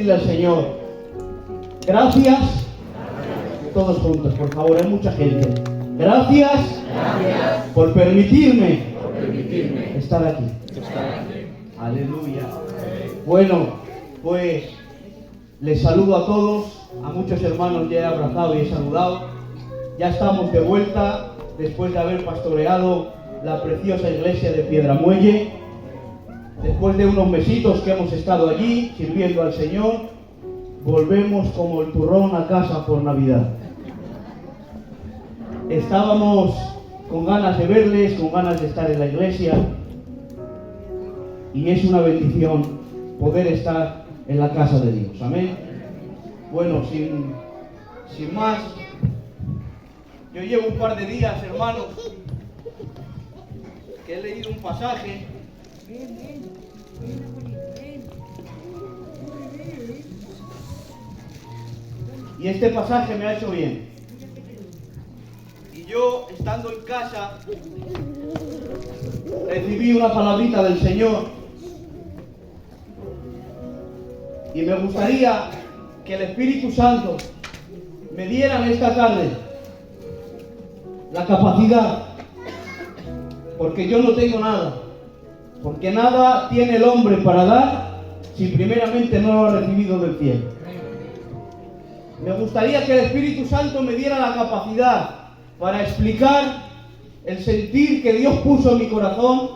decirle al Señor, gracias, todos juntos, por favor, hay mucha gente. Gracias por permitirme estar aquí. Aleluya. Bueno, pues les saludo a todos, a muchos hermanos ya he abrazado y he saludado. Ya estamos de vuelta después de haber pastoreado la preciosa iglesia de Piedramuelle. Después de unos mesitos que hemos estado allí sirviendo al Señor, volvemos como el turrón a casa por Navidad. Estábamos con ganas de verles, con ganas de estar en la iglesia, y es una bendición poder estar en la casa de Dios. Amén. Bueno, sin más, yo llevo un par de días, hermanos, que he leído un pasaje y este pasaje me ha hecho bien. Y yo, estando en casa, recibí una palabrita del Señor y me gustaría que el Espíritu Santo me diera en esta tarde la capacidad, porque yo no tengo nada, porque nada tiene el hombre para dar si primeramente no lo ha recibido del cielo. Me gustaría que el Espíritu Santo me diera la capacidad para explicar el sentir que Dios puso en mi corazón,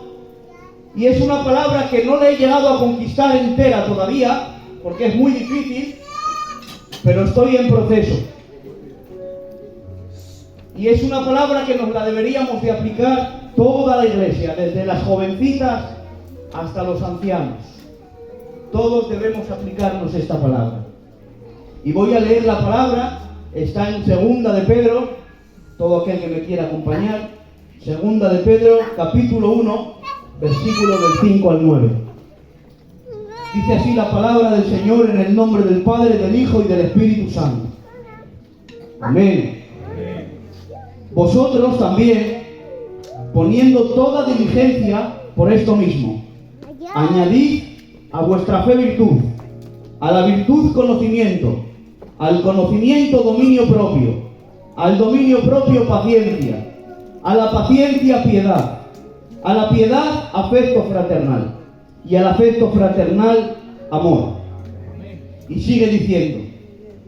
y es una palabra que no le he llegado a conquistar entera todavía, porque es muy difícil, pero estoy en proceso. Y es una palabra que nos la deberíamos de aplicar toda la iglesia, desde las jovencitas hasta los ancianos. Todos debemos aplicarnos esta palabra. Y voy a leer la palabra, está en Segunda de Pedro, todo aquel que me quiera acompañar. Segunda de Pedro, capítulo 1, versículo del 5 al 9. Dice así la palabra del Señor en el nombre del Padre, del Hijo y del Espíritu Santo. Amén. Vosotros también, poniendo toda diligencia por esto mismo, añadid a vuestra fe virtud, a la virtud conocimiento, al conocimiento dominio propio, al dominio propio paciencia, a la paciencia piedad, a la piedad afecto fraternal, y al afecto fraternal amor. Y sigue diciendo,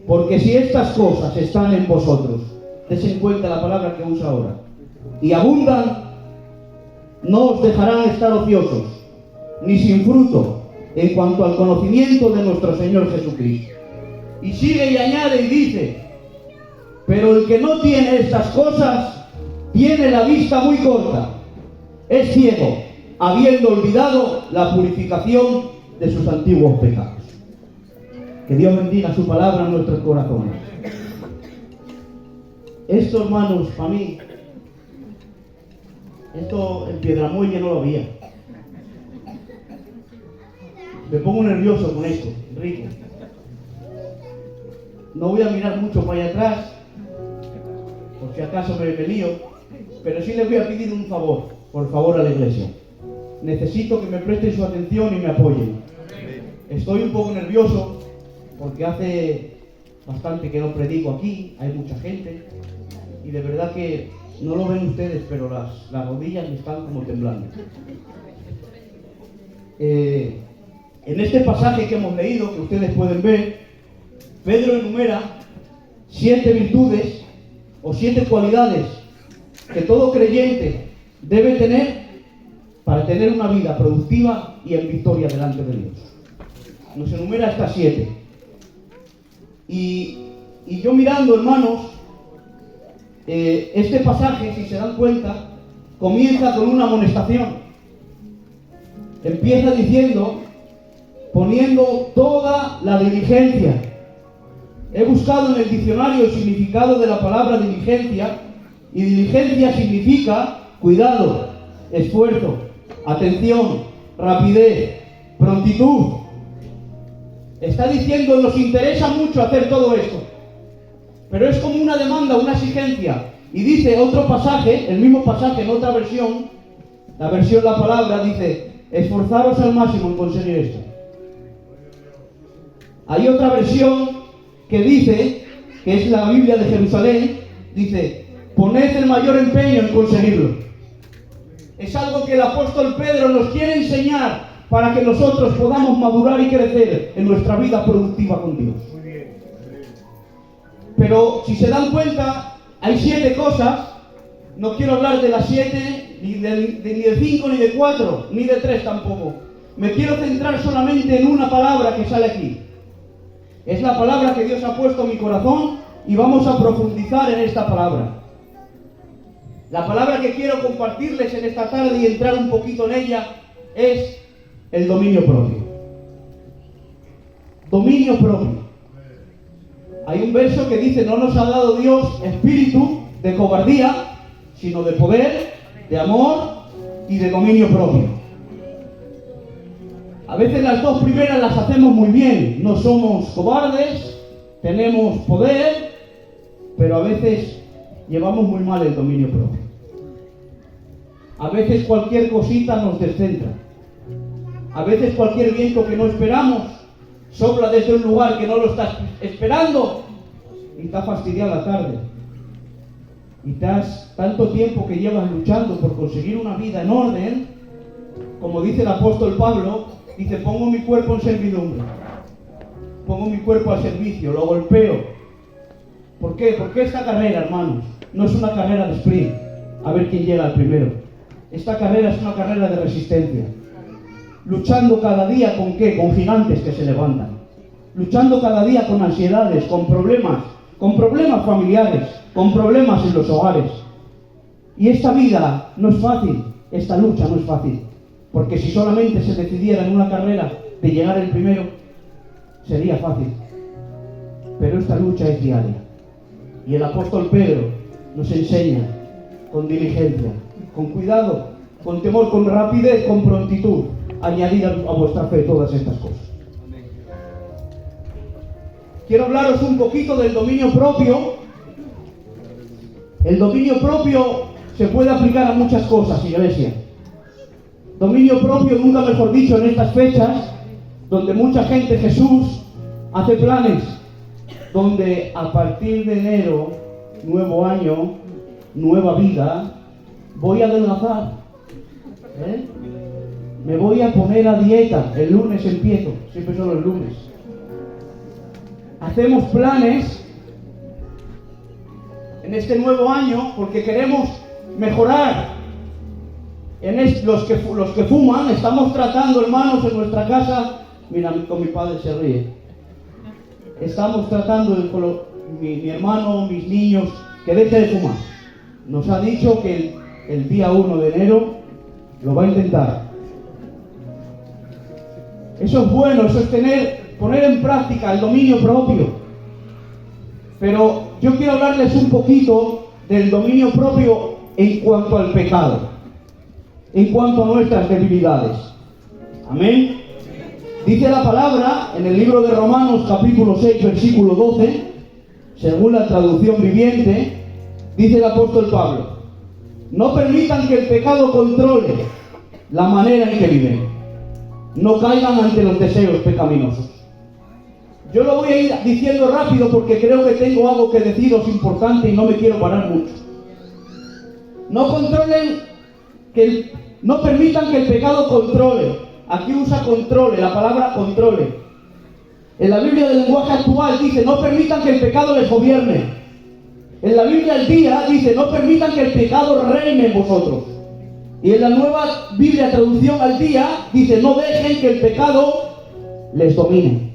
porque si estas cosas están en vosotros, des en cuenta la palabra que usa ahora, y abundan, no os dejarán estar ociosos, ni sin fruto, en cuanto al conocimiento de nuestro Señor Jesucristo. Y sigue y añade y dice, pero el que no tiene estas cosas, tiene la vista muy corta, es ciego, habiendo olvidado la purificación de sus antiguos pecados. Que Dios bendiga su palabra en nuestros corazones. Esto, hermanos, para mí, esto en Piedramuelle no lo había. Me pongo nervioso con esto, rico. No voy a mirar mucho para allá atrás, por si acaso me lío, pero sí les voy a pedir un favor, por favor, a la iglesia. Necesito que me presten su atención y me apoyen. Estoy un poco nervioso, porque hace bastante que no predico aquí, hay mucha gente, y de verdad que no lo ven ustedes, pero las rodillas me están como temblando. En este pasaje que hemos leído, que ustedes pueden ver, Pedro enumera 7 virtudes o 7 cualidades que todo creyente debe tener para tener una vida productiva y en victoria delante de Dios. Nos enumera estas 7. Y yo mirando, hermanos, este pasaje, si se dan cuenta, comienza con una amonestación. Empieza diciendo, poniendo toda la diligencia. He buscado en el diccionario el significado de la palabra diligencia, y diligencia significa cuidado, esfuerzo, atención, rapidez, prontitud. Está diciendo, nos interesa mucho hacer todo esto, pero es como una demanda, una exigencia. Y dice otro pasaje, el mismo pasaje en otra versión, la versión La Palabra, dice, esforzaros al máximo en conseguir esto. Hay otra versión que dice, que es la Biblia de Jerusalén, dice, poned el mayor empeño en conseguirlo. Es algo que el apóstol Pedro nos quiere enseñar para que nosotros podamos madurar y crecer en nuestra vida productiva con Dios. Pero si se dan cuenta, hay 7 cosas. No quiero hablar de las 7, ni de 5, ni de 4, ni de 3 tampoco. Me quiero centrar solamente en una palabra que sale aquí. Es la palabra que Dios ha puesto en mi corazón y vamos a profundizar en esta palabra. La palabra que quiero compartirles en esta tarde y entrar un poquito en ella es el dominio propio. Dominio propio. Hay un verso que dice, no nos ha dado Dios espíritu de cobardía, sino de poder, de amor y de dominio propio. A veces las 2 primeras las hacemos muy bien, no somos cobardes, tenemos poder, pero a veces llevamos muy mal el dominio propio. A veces cualquier cosita nos descentra. A veces cualquier viento que no esperamos sopla desde un lugar que no lo estás esperando y te ha fastidiado la tarde. Y tanto tiempo que llevas luchando por conseguir una vida en orden, como dice el apóstol Pablo, dice, pongo mi cuerpo en servidumbre, pongo mi cuerpo al servicio, lo golpeo. ¿Por qué? Porque esta carrera, hermanos, no es una carrera de sprint, a ver quién llega al primero. Esta carrera es una carrera de resistencia. Luchando cada día ¿con qué? Con gigantes que se levantan. Luchando cada día con ansiedades, con problemas familiares, con problemas en los hogares. Y esta vida no es fácil, esta lucha no es fácil. Porque si solamente se decidiera en una carrera de llegar el primero, sería fácil. Pero esta lucha es diaria. Y el apóstol Pedro nos enseña con diligencia, con cuidado, con temor, con rapidez, con prontitud, añadir a vuestra fe todas estas cosas. Quiero hablaros un poquito del dominio propio. El dominio propio se puede aplicar a muchas cosas, iglesia. Dominio propio, nunca mejor dicho, en estas fechas, donde mucha gente, Jesús, hace planes, donde a partir de enero, nuevo año, nueva vida, voy a adelgazar. Me voy a poner a dieta, el lunes empiezo, siempre son los lunes. Hacemos planes en este nuevo año porque queremos mejorar. Los que fuman, estamos tratando, hermanos, en nuestra casa, mira, con mi padre se ríe. Estamos tratando, mi hermano, mis niños, que deje de fumar. Nos ha dicho que el día 1 de enero lo va a intentar. Eso es bueno, eso es poner en práctica el dominio propio. Pero yo quiero hablarles un poquito del dominio propio en cuanto al pecado, en cuanto a nuestras debilidades. Amén. Dice la palabra en el libro de Romanos capítulo 6 versículo 12, según la traducción viviente, dice el apóstol Pablo: no permitan que el pecado controle la manera en que viven. No caigan ante los deseos pecaminosos. Yo lo voy a ir diciendo rápido porque creo que tengo algo que deciros importante y no me quiero parar mucho. No permitan que el pecado controle. Aquí usa controle, la palabra controle. En la Biblia del lenguaje actual dice, no permitan que el pecado les gobierne. En la Biblia al día dice, no permitan que el pecado reine en vosotros. Y en la nueva Biblia traducción al día dice, no dejen que el pecado les domine.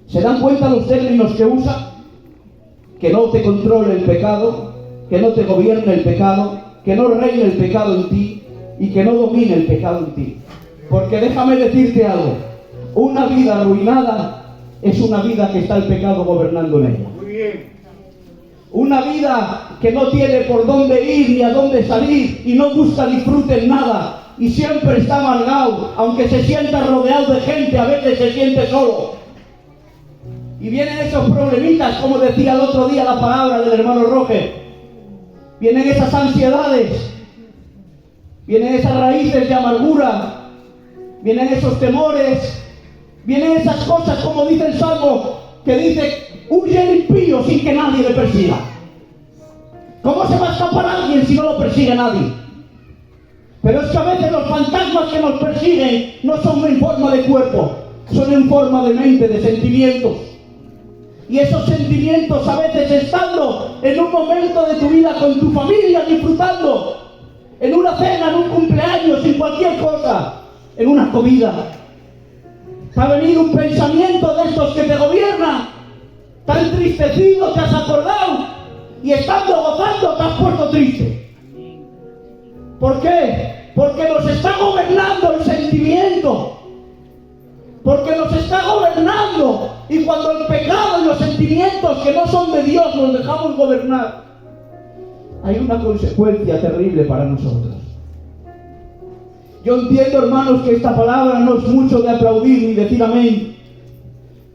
¿Se dan cuenta los términos que usa? Que no te controle el pecado, que no te gobierne el pecado, que no reine el pecado en ti y que no domine el pecado en ti. Porque déjame decirte algo, una vida arruinada es una vida que está el pecado gobernando en ella. Muy bien. Una vida que no tiene por dónde ir ni a dónde salir y no busca disfrute en nada y siempre está amargado, aunque se sienta rodeado de gente, a veces se siente solo. Y vienen esos problemitas, como decía el otro día la palabra del hermano Roger. Vienen esas ansiedades, vienen esas raíces de amargura, vienen esos temores Vienen esas cosas, como dice el Salmo, que dice, huye el impío sin que nadie le persiga. ¿Cómo se va a escapar alguien si no lo persigue nadie? Pero es que a veces los fantasmas que nos persiguen no son en forma de cuerpo, son en forma de mente, de sentimientos. Y esos sentimientos a veces estando en un momento de tu vida con tu familia, disfrutando, en una cena, en un cumpleaños, en cualquier cosa, en una comida, te ha venido un pensamiento de estos que te gobierna, te ha entristecido, te has acordado, y estando gozando te has puesto triste. ¿Por qué? Porque nos está gobernando el sentimiento. Porque nos está gobernando. Y cuando el pecado y los sentimientos que no son de Dios nos dejamos gobernar, hay una consecuencia terrible para nosotros. Yo entiendo, hermanos, que esta palabra no es mucho de aplaudir ni decir amén,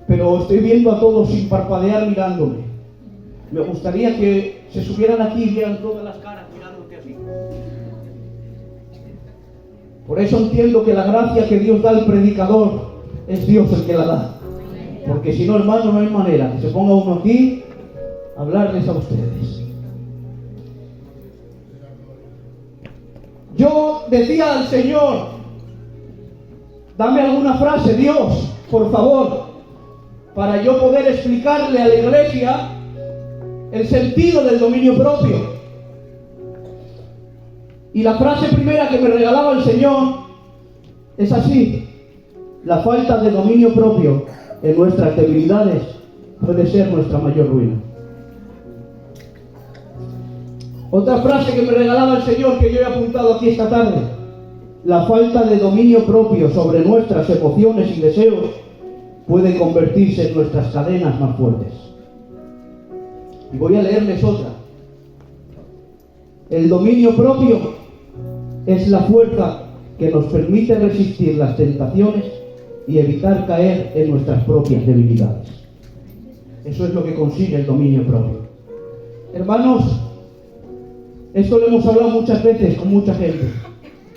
pero estoy viendo a todos sin parpadear mirándome. Me gustaría que se subieran aquí y vieran todas las caras mirándote así. Por eso entiendo que la gracia que Dios da al predicador es Dios el que la da. Porque si no, hermano, no hay manera que se ponga uno aquí a hablarles a ustedes. Yo decía al Señor, dame alguna frase, Dios, por favor, para yo poder explicarle a la iglesia el sentido del dominio propio. Y la frase primera que me regalaba el Señor es así: la falta de dominio propio en nuestras debilidades puede ser nuestra mayor ruina. Otra frase que me regalaba el Señor, que yo he apuntado aquí esta tarde: la falta de dominio propio sobre nuestras emociones y deseos puede convertirse en nuestras cadenas más fuertes. Y voy a leerles otra. El dominio propio es la fuerza que nos permite resistir las tentaciones y evitar caer en nuestras propias debilidades. Eso es lo que consigue el dominio propio. Hermanos, esto lo hemos hablado muchas veces con mucha gente.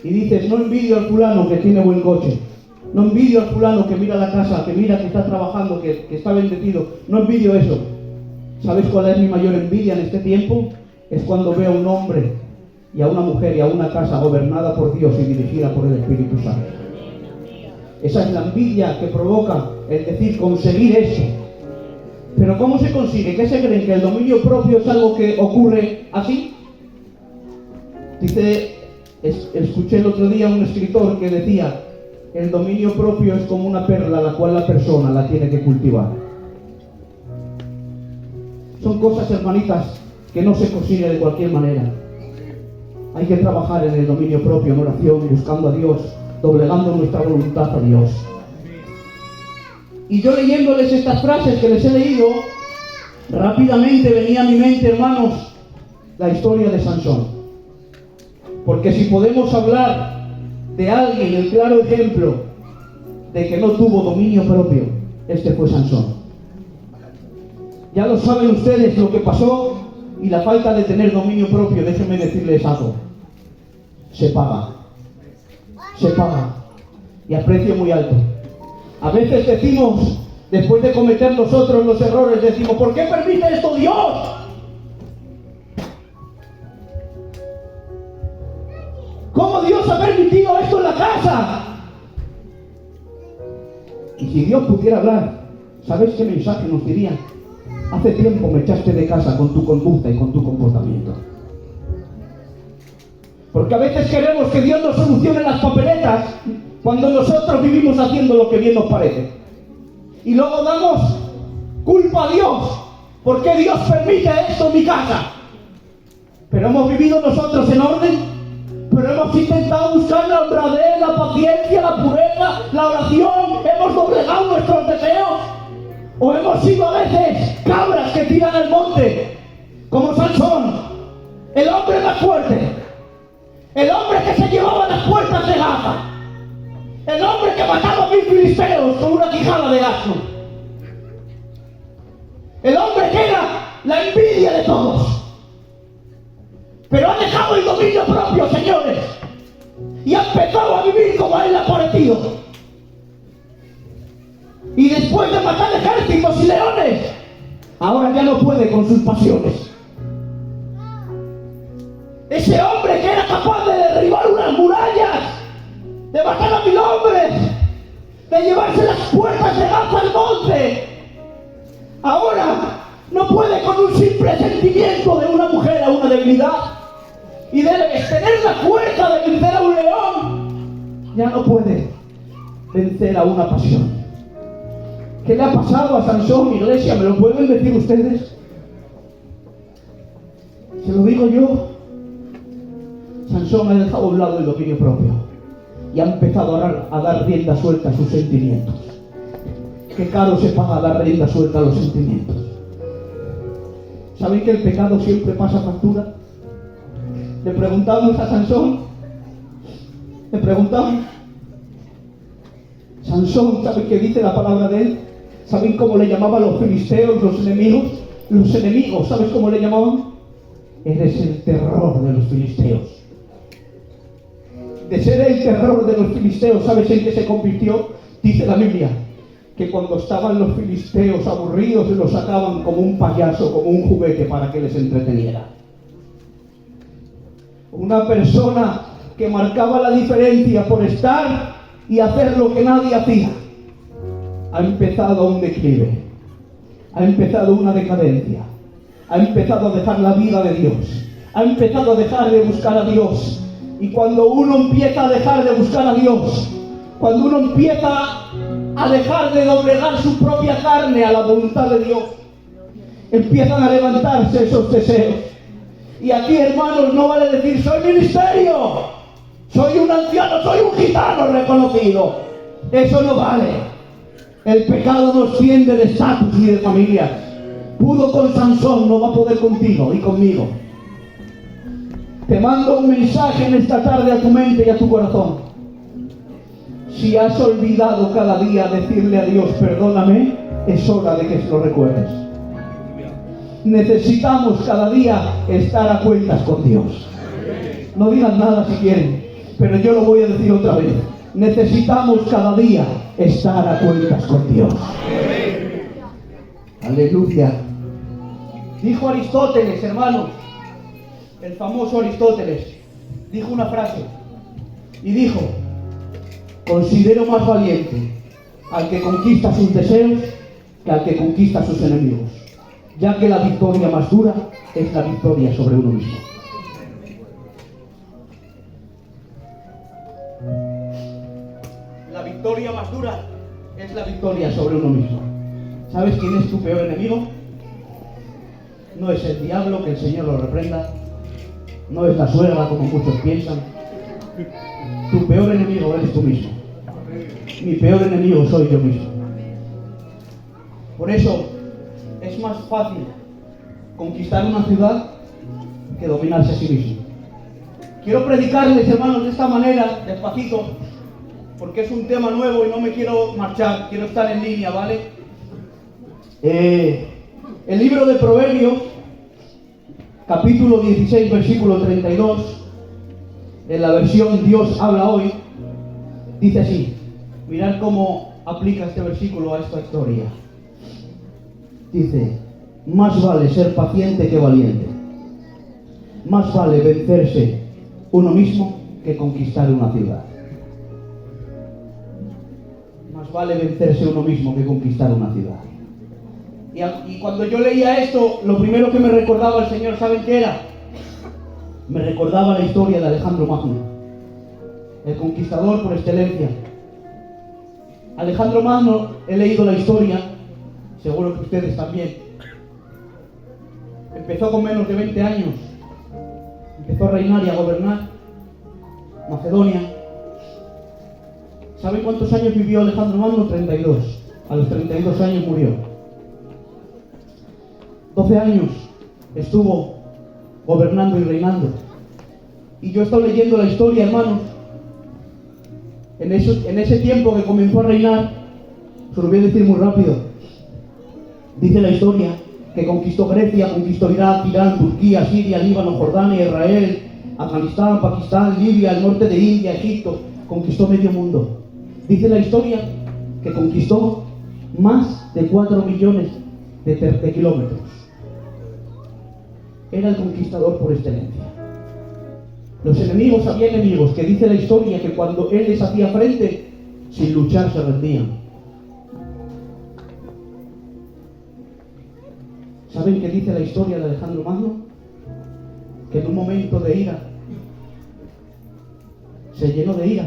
Y dices, no envidio al fulano que tiene buen coche. No envidio al fulano que mira la casa, que mira que está trabajando, que está bendecido. No envidio eso. ¿Sabes cuál es mi mayor envidia en este tiempo? Es cuando veo a un hombre y a una mujer y a una casa gobernada por Dios y dirigida por el Espíritu Santo. Esa es la envidia que provoca el decir, conseguir eso. Pero ¿cómo se consigue? ¿Qué se creen? ¿Que el dominio propio es algo que ocurre así? Escuché el otro día a un escritor que decía, el dominio propio es como una perla la cual la persona la tiene que cultivar. Son cosas, hermanitas, que no se consigue de cualquier manera. Hay que trabajar en el dominio propio, en oración, buscando a Dios, doblegando nuestra voluntad a Dios. Y yo leyéndoles estas frases que les he leído, rápidamente venía a mi mente, hermanos, la historia de Sansón. Porque si podemos hablar de alguien, el claro ejemplo de que no tuvo dominio propio, este fue Sansón. Ya lo saben ustedes lo que pasó, y la falta de tener dominio propio, déjenme decirles algo. Se paga. Se paga. Y a precio muy alto. A veces decimos, después de cometer nosotros los errores, decimos, ¿por qué permite esto Dios? ¿Cómo Dios ha permitido esto en la casa? Y si Dios pudiera hablar, ¿sabes qué mensaje nos diría? Hace tiempo me echaste de casa con tu conducta y con tu comportamiento. Porque a veces queremos que Dios nos solucione las papeletas cuando nosotros vivimos haciendo lo que bien nos parece. Y luego damos culpa a Dios. ¿Por qué Dios permite esto en mi casa? Pero hemos vivido nosotros en orden. Pero hemos intentado buscar la honradez, la paciencia, la pureza, la oración. Hemos doblegado nuestros deseos. O hemos sido a veces cabras que tiran al monte, como Sansón, el hombre más fuerte, el hombre que se llevaba las puertas de Gaza, el hombre que mataba a 1000 filisteos con una quijada de asno, el hombre que era la envidia de todos. Pero ha dejado el dominio propio, señores, y ha empezado a vivir como a él le ha parecido. Y después de matar ejércitos y leones, ahora ya no puede con sus pasiones. Ese hombre que era capaz de derribar unas murallas, de matar a 1000 hombres, de llevarse las puertas de Gaza al monte, ahora no puede con un simple sentimiento de una mujer a una debilidad, y debe tener la fuerza de vencer a un león. Ya no puede vencer a una pasión. ¿Qué le ha pasado a Sansón, iglesia? ¿Me lo pueden decir ustedes? Se lo digo yo. Sansón ha dejado a un lado el dominio propio y ha empezado a dar rienda suelta a sus sentimientos. Qué caro se paga dar rienda suelta a los sentimientos. ¿Saben que el pecado siempre pasa factura? Le preguntamos a Sansón, Sansón, ¿saben qué dice la palabra de él? ¿Saben cómo le llamaban los filisteos, los enemigos? Los enemigos, ¿sabes cómo le llamaban? Eres el terror de los filisteos. De ser el terror de los filisteos, ¿sabes en qué se convirtió? Dice la Biblia que cuando estaban los filisteos aburridos, los sacaban como un payaso, como un juguete para que les entreteniera. Una persona que marcaba la diferencia por estar y hacer lo que nadie hacía, ha empezado un declive, ha empezado una decadencia, ha empezado a dejar la vida de Dios, ha empezado a dejar de buscar a Dios. Y cuando uno empieza a dejar de buscar a Dios, cuando uno empieza a dejar de doblegar su propia carne a la voluntad de Dios, empiezan a levantarse esos deseos. Y aquí, hermanos, no vale decir soy ministerio, soy un anciano, soy un gitano reconocido. Eso no vale. El pecado nos tiende de estatus y de familias. Pudo con Sansón, no va a poder contigo y conmigo. Te mando un mensaje en esta tarde a tu mente y a tu corazón. Si has olvidado cada día decirle a Dios perdóname, es hora de que lo recuerdes. Necesitamos cada día estar a cuentas con Dios. No digan nada si quieren, pero yo lo voy a decir otra vez. Necesitamos cada día estar a cuentas con Dios. Aleluya. Dijo Aristóteles, hermanos, el famoso Aristóteles, dijo una frase y dijo: considero más valiente al que conquista sus deseos que al que conquista sus enemigos, ya que la victoria más dura es la victoria sobre uno mismo. La victoria más dura es la victoria sobre uno mismo. ¿Sabes quién es tu peor enemigo? No es el diablo, que el Señor lo reprenda. No es la suegra, como muchos piensan. Tu peor enemigo eres tú mismo. Mi peor enemigo soy yo mismo. Por eso es más fácil conquistar una ciudad que dominarse a sí mismo. Quiero predicarles, hermanos, de esta manera, despacito, porque es un tema nuevo y no me quiero marchar, quiero estar en línea, ¿vale? El libro de Proverbios, capítulo 16, versículo 32, en la versión Dios habla hoy, dice así. Mirad cómo aplica este versículo a esta historia. Dice: más vale ser paciente que valiente. Más vale vencerse uno mismo que conquistar una ciudad. Más vale vencerse uno mismo que conquistar una ciudad. Y cuando yo leía esto, lo primero que me recordaba el Señor, ¿saben qué era? Me recordaba la historia de Alejandro Magno, el conquistador por excelencia. Alejandro Magno, he leído la historia, seguro que ustedes también. Empezó con menos de 20 años, empezó a reinar y a gobernar Macedonia. ¿Saben cuántos años vivió Alejandro Magno? 32. A los 32 años murió. 12 años estuvo gobernando y reinando. Y yo he estado leyendo la historia, hermanos. En ese tiempo que comenzó a reinar, se lo voy a decir muy rápido. Dice la historia que conquistó Grecia, conquistó Irak, Irán, Turquía, Siria, Líbano, Jordania, Israel, Afganistán, Pakistán, Libia, el norte de India, Egipto. Conquistó medio mundo. Dice la historia que conquistó más de 4 millones de kilómetros. Era el conquistador por excelencia. Los enemigos había enemigos que dice la historia que cuando él les hacía frente, sin luchar se rendían. ¿Saben qué dice la historia de Alejandro Magno? Que en un momento de ira se llenó de ira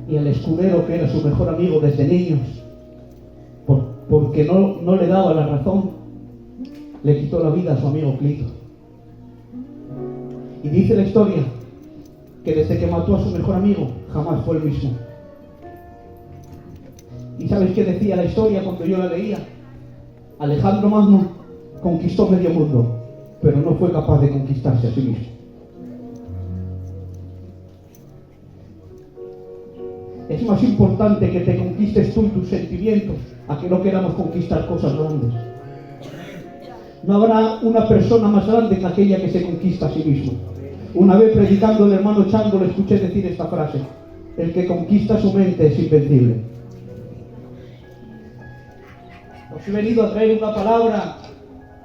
y el escudero, que era su mejor amigo desde niños, porque no le daba la razón, le quitó la vida a su amigo Clito. Y dice la historia que desde que mató a su mejor amigo jamás fue el mismo. ¿Y sabes qué decía la historia cuando yo la leía? Alejandro Magno conquistó medio mundo, pero no fue capaz de conquistarse a sí mismo. Es más importante que te conquistes tú y tus sentimientos a que no queramos conquistar cosas grandes. No habrá una persona más grande que aquella que se conquista a sí mismo. Una vez predicando el hermano Chango le escuché decir esta frase: el que conquista su mente es invencible. Os he venido a traer una palabra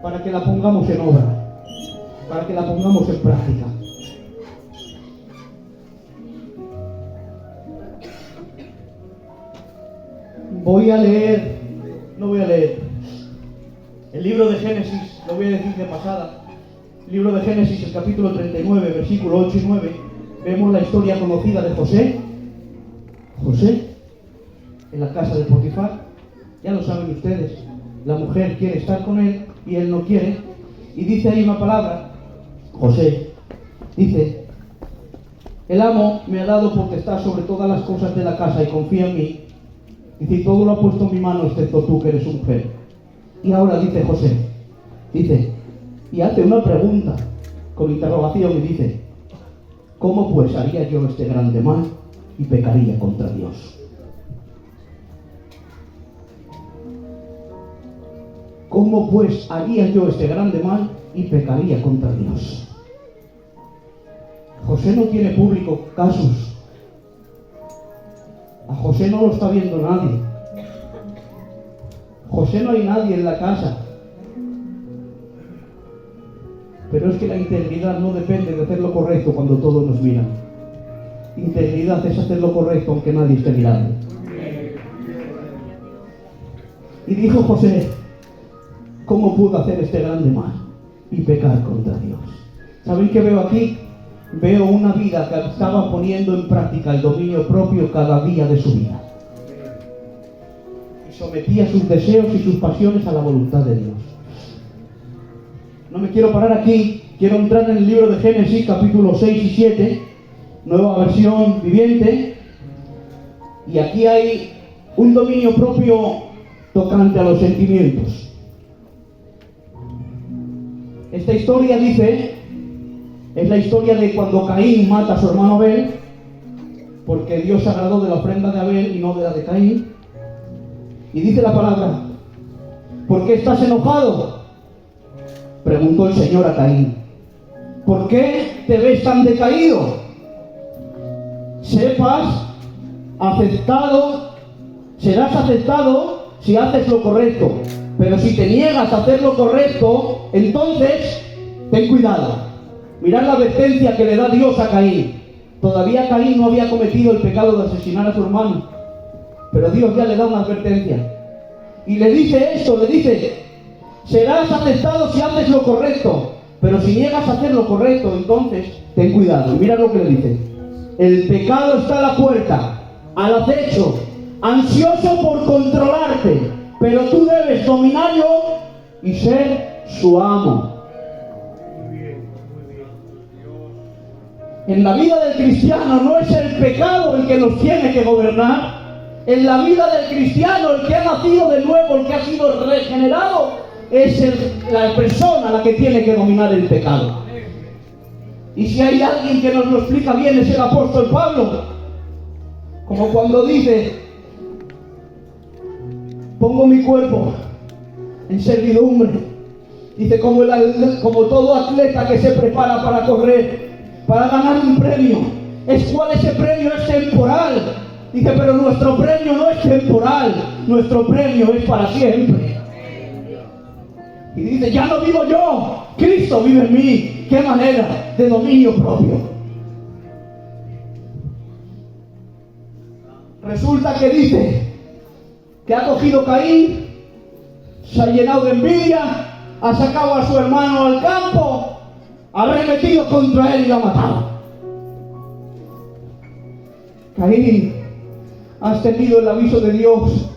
para que la pongamos en obra, para que la pongamos en práctica. No voy a leer el libro de Génesis, lo voy a decir de pasada. El libro de Génesis, el capítulo 39, versículo 8 y 9, vemos la historia conocida de José en la casa de Potifar. Ya lo saben ustedes, la mujer quiere estar con él y él no quiere, y dice ahí una palabra, José, dice: el amo me ha dado potestad sobre todas las cosas de la casa y confía en mí. Dice: y todo lo ha puesto en mi mano excepto tú, que eres su mujer. Y ahora dice José, y hace una pregunta con interrogación y dice: ¿cómo pues haría yo este grande mal y pecaría contra Dios? ¿Cómo pues haría yo este grande mal y pecaría contra Dios? José no tiene público casos. A José no lo está viendo nadie. José no hay nadie en la casa. Pero es que la integridad no depende de hacer lo correcto cuando todos nos miran. Integridad es hacer lo correcto aunque nadie esté mirando. Y dijo José: ¿cómo pudo hacer este grande mal y pecar contra Dios? ¿Saben qué veo aquí? Veo una vida que estaba poniendo en práctica el dominio propio cada día de su vida. Y sometía sus deseos y sus pasiones a la voluntad de Dios. No me quiero parar aquí, quiero entrar en el libro de Génesis, capítulo 6 y 7, nueva versión viviente. Y aquí hay un dominio propio tocante a los sentimientos. Esta historia es la historia de cuando Caín mata a su hermano Abel, porque Dios se agradó de la ofrenda de Abel y no de la de Caín. Y dice la palabra: ¿por qué estás enojado?, preguntó el Señor a Caín. ¿Por qué te ves tan decaído? Serás aceptado si haces lo correcto, pero si te niegas a hacer lo correcto, entonces ten cuidado. Mirad la advertencia que le da Dios a Caín. Todavía Caín no había cometido el pecado de asesinar a su hermano, pero Dios ya le da una advertencia. Y le dice esto, serás aceptado si haces lo correcto, pero si niegas a hacer lo correcto, entonces ten cuidado. Mira lo que le dice: el pecado está a la puerta, al acecho, ansioso por controlarte, pero tú debes dominarlo y ser su amo. En la vida del cristiano no es el pecado el que nos tiene que gobernar. En la vida del cristiano, el que ha nacido de nuevo, el que ha sido regenerado, es la persona la que tiene que dominar el pecado. Y si hay alguien que nos lo explica bien, es el apóstol Pablo. Como cuando dice: pongo mi cuerpo en servidumbre. Dice, como todo atleta que se prepara para correr, para ganar un premio. ¿Cuál ese premio? Es temporal. Dice, pero nuestro premio no es temporal, nuestro premio es para siempre. Y dice, ya no vivo yo, Cristo vive en mí. ¿Qué manera de dominio propio? Resulta que dice que ha cogido Caín, se ha llenado de envidia, ha sacado a su hermano al campo, ha arremetido contra él y lo ha matado. Caín, has tenido el aviso de Dios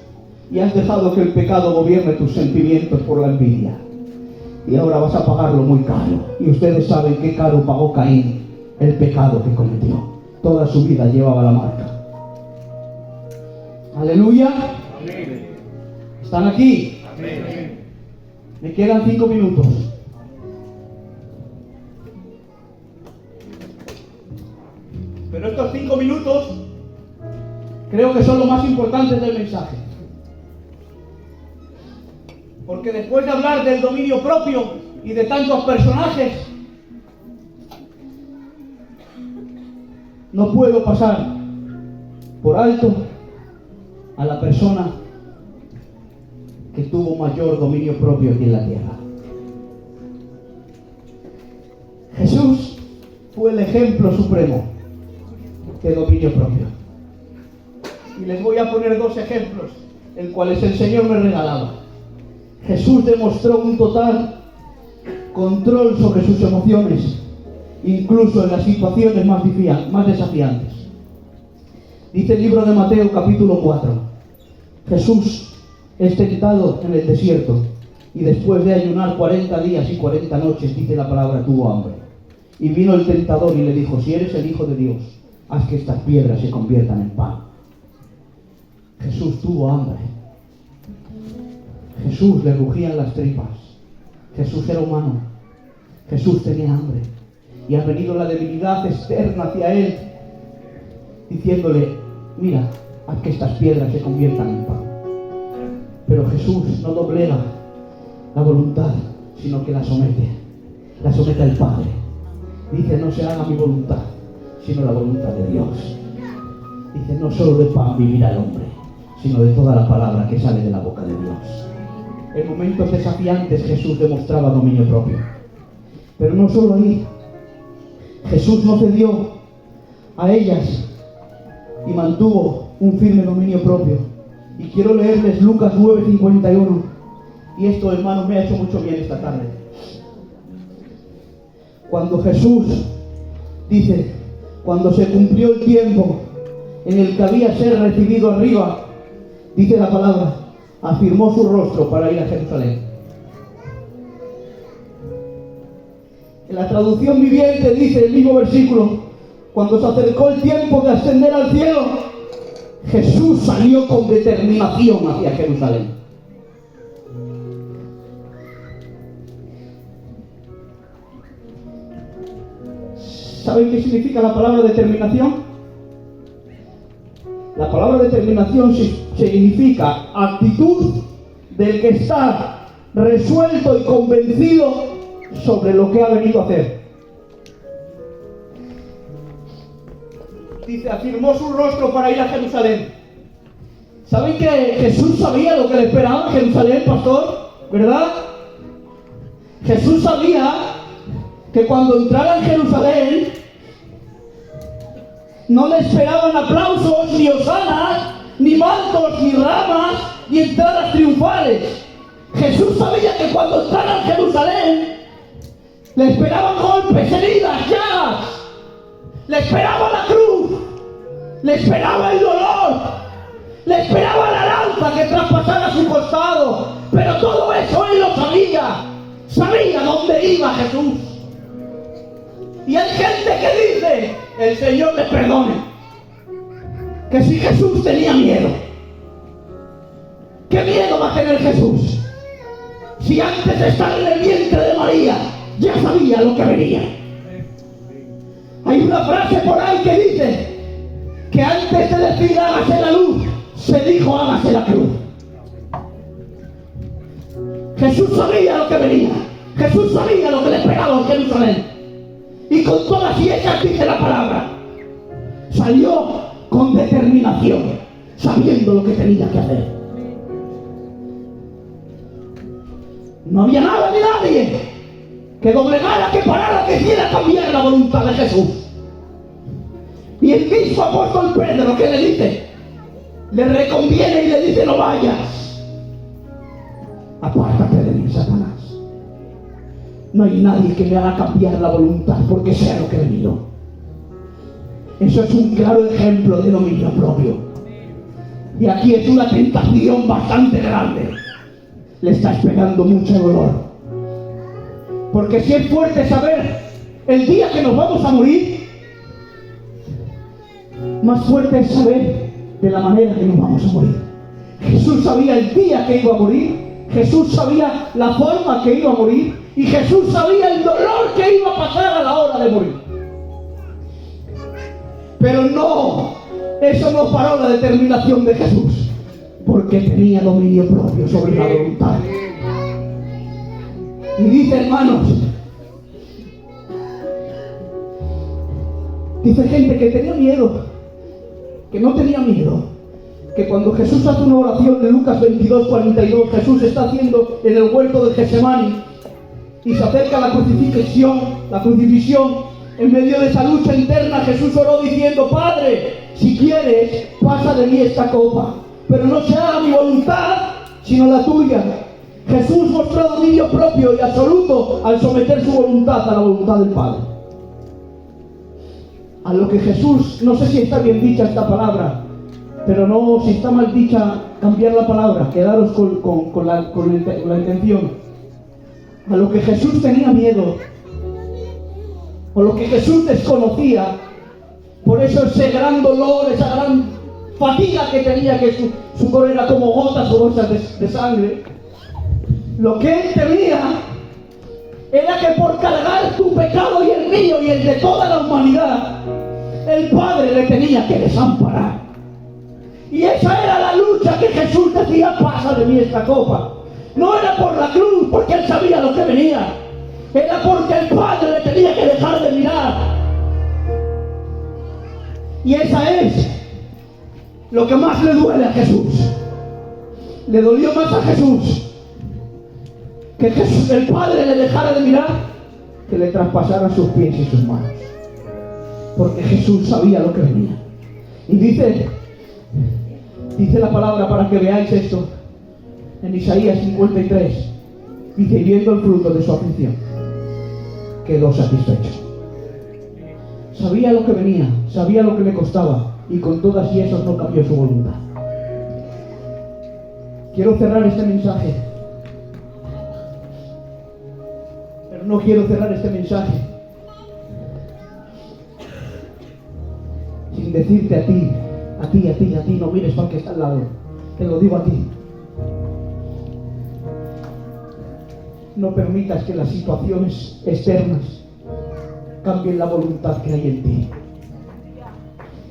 y has dejado que el pecado gobierne tus sentimientos por la envidia. Y ahora vas a pagarlo muy caro. Y ustedes saben qué caro pagó Caín el pecado que cometió. Toda su vida llevaba la marca. Aleluya. Amén. ¿Están aquí? Amén. Me quedan 5 minutos. Pero estos 5 minutos creo que son lo más importante del mensaje. Porque después de hablar del dominio propio y de tantos personajes, no puedo pasar por alto a la persona que tuvo mayor dominio propio aquí en la tierra. Jesús fue el ejemplo supremo de dominio propio. Y les voy a poner 2 ejemplos, el cuales el Señor me regalaba. Jesús demostró un total control sobre sus emociones, incluso en las situaciones más desafiantes. Dice el libro de Mateo capítulo 4. Jesús es tentado en el desierto y después de ayunar 40 días y 40 noches, dice la palabra, tuvo hambre. Y vino el tentador y le dijo, si eres el Hijo de Dios, haz que estas piedras se conviertan en pan. Jesús tuvo hambre. Jesús le rugían las tripas. Jesús era humano. Jesús tenía hambre. Y ha venido la debilidad externa hacia él, diciéndole, mira, haz que estas piedras se conviertan en pan. Pero Jesús no doblega la voluntad, sino que la somete al Padre. Dice, no se haga mi voluntad, sino la voluntad de Dios. Dice, no solo de pan vivirá el hombre, sino de toda la palabra que sale de la boca de Dios. En momentos desafiantes Jesús demostraba dominio propio. Pero no solo ahí. Jesús no cedió a ellas y mantuvo un firme dominio propio. Y quiero leerles Lucas 9:51. Y esto, hermanos, me ha hecho mucho bien esta tarde. Cuando Jesús dice, cuando se cumplió el tiempo en el que había ser recibido arriba, dice la palabra, afirmó su rostro para ir a Jerusalén. En la traducción viviente dice el mismo versículo, cuando se acercó el tiempo de ascender al cielo, Jesús salió con determinación hacia Jerusalén. ¿Saben qué significa la palabra determinación? La palabra determinación significa actitud del que está resuelto y convencido sobre lo que ha venido a hacer. Dice, afirmó su rostro para ir a Jerusalén. ¿Saben que Jesús sabía lo que le esperaba en Jerusalén, pastor? ¿Verdad? Jesús sabía que cuando entrara en Jerusalén no le esperaban aplausos, ni hosanas, ni mantos, ni ramas, ni entradas triunfales. Jesús sabía que cuando entrara en Jerusalén le esperaban golpes, heridas, llagas, le esperaba la cruz, le esperaba el dolor, le esperaba la lanza que traspasara su costado. Pero todo eso él lo sabía dónde iba Jesús. Y hay gente que dice, el Señor les perdone, que si Jesús tenía miedo, ¿qué miedo va a tener Jesús? Si antes de estar en el vientre de María, ya sabía lo que venía. Hay una frase por ahí que dice, que antes de decir hágase la luz, se dijo hágase la cruz. Jesús sabía lo que venía. Jesús sabía lo que le esperaba en Jerusalén. Y con todas y ellas dice la palabra, salió con determinación, sabiendo lo que tenía que hacer. No había nada ni nadie que doblegara, que parara, que quiera cambiar la voluntad de Jesús. Y el mismo apóstol Pedro, que le dice, le reconviene y le dice: no vayas, apártate de mí, Satanás. No hay nadie que me haga cambiar la voluntad porque sea lo que he venido. Eso es un claro ejemplo de dominio propio. Y aquí es una tentación bastante grande. Le está esperando mucho dolor. Porque si es fuerte saber el día que nos vamos a morir, más fuerte es saber de la manera que nos vamos a morir. Jesús sabía el día que iba a morir. Jesús sabía la forma que iba a morir. Y Jesús sabía el dolor que iba a pasar a la hora de morir. Pero no, eso no paró la determinación de Jesús, porque tenía dominio propio sobre la voluntad. Y dice, hermanos, dice gente que tenía miedo, que no tenía miedo, que cuando Jesús hace una oración de Lucas 22:42, Jesús está haciendo en el huerto de Getsemaní y se acerca la crucifixión. En medio de esa lucha interna, Jesús oró diciendo: Padre, si quieres, pasa de mí esta copa, pero no se haga mi voluntad, sino la tuya. Jesús mostró dominio propio y absoluto al someter su voluntad a la voluntad del Padre. A lo que Jesús, no sé si está bien dicha esta palabra, pero no, si está mal dicha, cambiar la palabra, quedaros con la intención. A lo que Jesús tenía miedo, o lo que Jesús desconocía, por eso ese gran dolor, esa gran fatiga que tenía, que su dolor era como gotas o bolsas de sangre. Lo que él temía era que por cargar tu pecado y el mío y el de toda la humanidad, el Padre le tenía que desamparar. Y esa era la lucha que Jesús decía: pasa de mí esta copa. No era por la cruz, porque él sabía lo que venía. Era porque el Padre le tenía que dejar de mirar. Y esa es lo que más le duele a Jesús. Le dolió más a Jesús que el Padre le dejara de mirar, que le traspasara sus pies y sus manos. Porque Jesús sabía lo que venía. Y dice la palabra, para que veáis esto, en Isaías 53, dice: y viendo el fruto de su aflicción, quedó satisfecho. Sabía lo que venía, sabía lo que le costaba, y con todas y esos no cambió su voluntad. Quiero cerrar este mensaje, pero no quiero cerrar este mensaje sin decirte a ti, no mires para el que está al lado, te lo digo a ti. No permitas que las situaciones externas cambien la voluntad que hay en ti.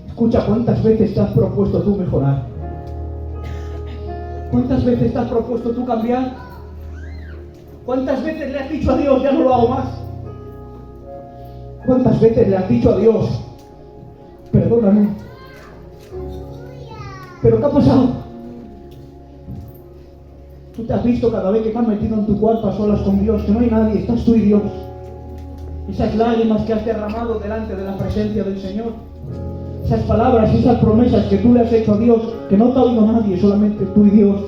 Escucha, ¿cuántas veces te has propuesto tú mejorar? ¿Cuántas veces te has propuesto tú cambiar? ¿Cuántas veces le has dicho a Dios: ya no lo hago más? ¿Cuántas veces le has dicho a Dios: perdóname? ¿Pero qué ha pasado? Tú te has visto cada vez que te has metido en tu cuarto a solas con Dios, que no hay nadie, estás tú y Dios. Esas lágrimas que has derramado delante de la presencia del Señor, esas palabras, esas promesas que tú le has hecho a Dios, que no te ha oído nadie, solamente tú y Dios.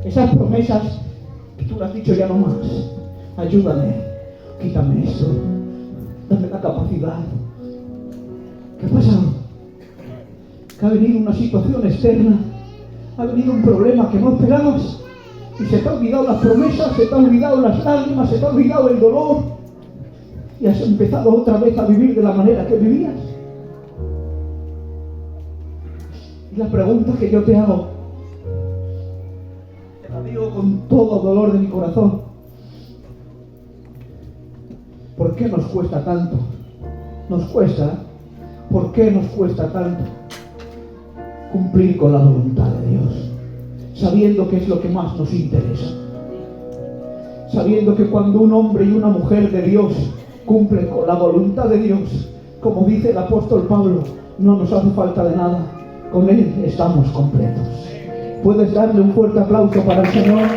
Esas promesas que tú le has dicho: ya no más, ayúdame, quítame esto, dame la capacidad. ¿Qué ha pasado? Que ha venido una situación externa, ha venido un problema que no esperabas, y se te ha olvidado las promesas, se te ha olvidado las lágrimas, se te ha olvidado el dolor, y has empezado otra vez a vivir de la manera que vivías. Y la pregunta que yo te hago, te la digo con todo dolor de mi corazón: ¿por qué nos cuesta tanto? Nos cuesta, ¿por qué nos cuesta tanto cumplir con la voluntad de Dios? Sabiendo que es lo que más nos interesa. Sabiendo que cuando un hombre y una mujer de Dios cumplen con la voluntad de Dios, Como dice el apóstol Pablo, no nos hace falta de nada. Con Él estamos completos. ¿Puedes darle un fuerte aplauso para el Señor?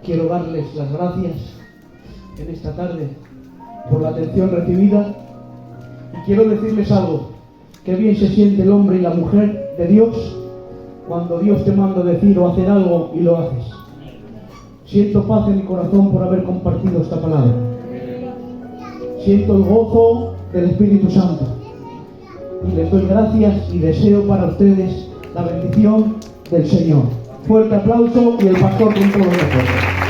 Quiero darles las gracias en esta tarde por la atención recibida y quiero decirles algo: que bien se siente el hombre y la mujer de Dios cuando Dios te manda decir o hacer algo y lo haces. Siento paz en mi corazón por haber compartido esta palabra. Siento el gozo del Espíritu Santo y les doy gracias y deseo para ustedes la bendición del Señor. Fuerte aplauso y el pastor con todos nosotros.